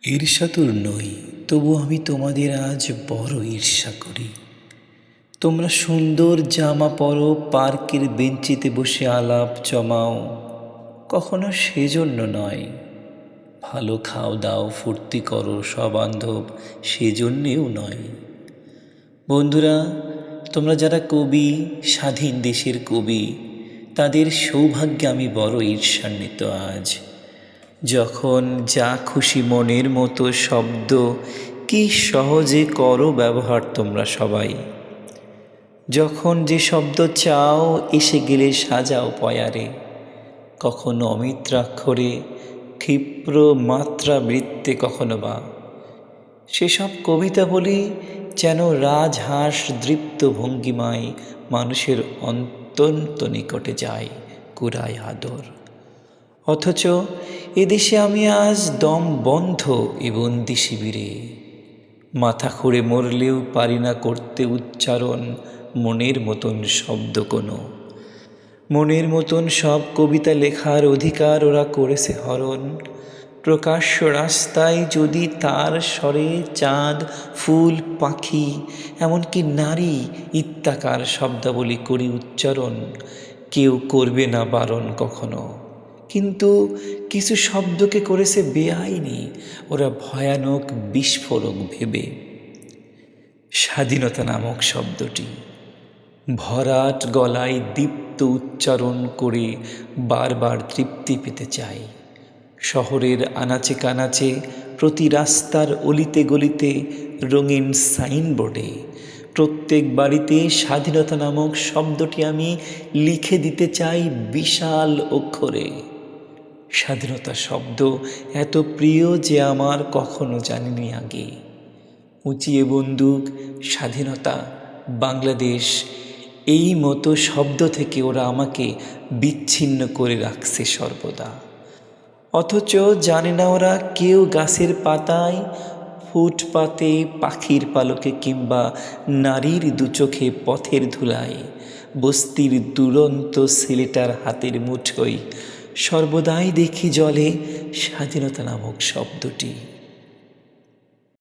ঈর্ষাতুর নই, তবু আমি তোমাদের আজ বড় ঈর্ষা করি। তোমরা সুন্দর জামা পরো, পার্কের বেঞ্চিতে বসে আলাপ জমাও, কখনো সেজন্য নয়। ভালো খাও দাও ফুর্তি করো সবান্ধব, সেজন্যেও নয়। বন্ধুরা, তোমরা যারা কবি, স্বাধীন দেশের কবি, তাদের সৌভাগ্যে আমি বড় ঈর্ষান্বিত আজ। যখন যা খুশি মনের মতো শব্দ কি সহজে করো ব্যবহার তোমরা সবাই। যখন যে শব্দ চাও এসে গেলে সাজাও পয়ারে, কখনো অমিত্রাক্ষরে, ক্ষিপ্র মাত্রা বৃত্তে, কখনো বা সেসব কবিতা বলি যেন রাজহাঁস দৃপ্ত ভঙ্গিমায় মানুষের অত্যন্ত নিকটে যায়, কুড়ায় আদর। অথচ এদেশে আমি আজ দম বন্ধ এ বন্দি শিবিরে, মাথা খুঁড়ে মরলেও পারি না করতে উচ্চারণ মনের মতন শব্দ কোনো। মনের মতন সব কবিতা লেখার অধিকার ওরা করেছে হরণ। প্রকাশ্য রাস্তায় যদি তার স্বরে চাঁদ, ফুল, পাখি, এমনকি নারী ইত্যাকার শব্দাবলী করি উচ্চারণ, কেউ করবে না বারণ কখনো। কিন্তু কিছু শব্দকে করেছে বেআইনি ওরা ভয়ানক বিস্ফোরক ভেবে। স্বাধীনতা নামক শব্দটি ভরাট গলায় দীপ্ত উচ্চারণ করে বারবার তৃপ্তি পেতে চাই। শহরের আনাচে কানাচে, প্রতি রাস্তার অলিতে গলিতে, রঙিন সাইনবোর্ডে, প্রত্যেক বাড়িতে স্বাধীনতা নামক শব্দটি আমি লিখে দিতে চাই বিশাল অক্ষরে। স্বাধীনতা শব্দ এত প্রিয় যে আমার কখনো জানিনি আগে। উঁচিয়ে বন্দুক, স্বাধীনতা, বাংলাদেশ, এই মতো শব্দ থেকে ওরা আমাকে বিচ্ছিন্ন করে রাখছে সর্বদা। অথচ জানে না ওরা কেউ গাছের পাতায়, ফুটপাতে, পাখির পালকে কিংবা নারীর দুচোখে পথের ধুলায়, বস্তির দুরন্ত ছেলেটার হাতের মুঠোয় সর্বদাই দেখি জলে স্বাধীনতা নামক শব্দটি।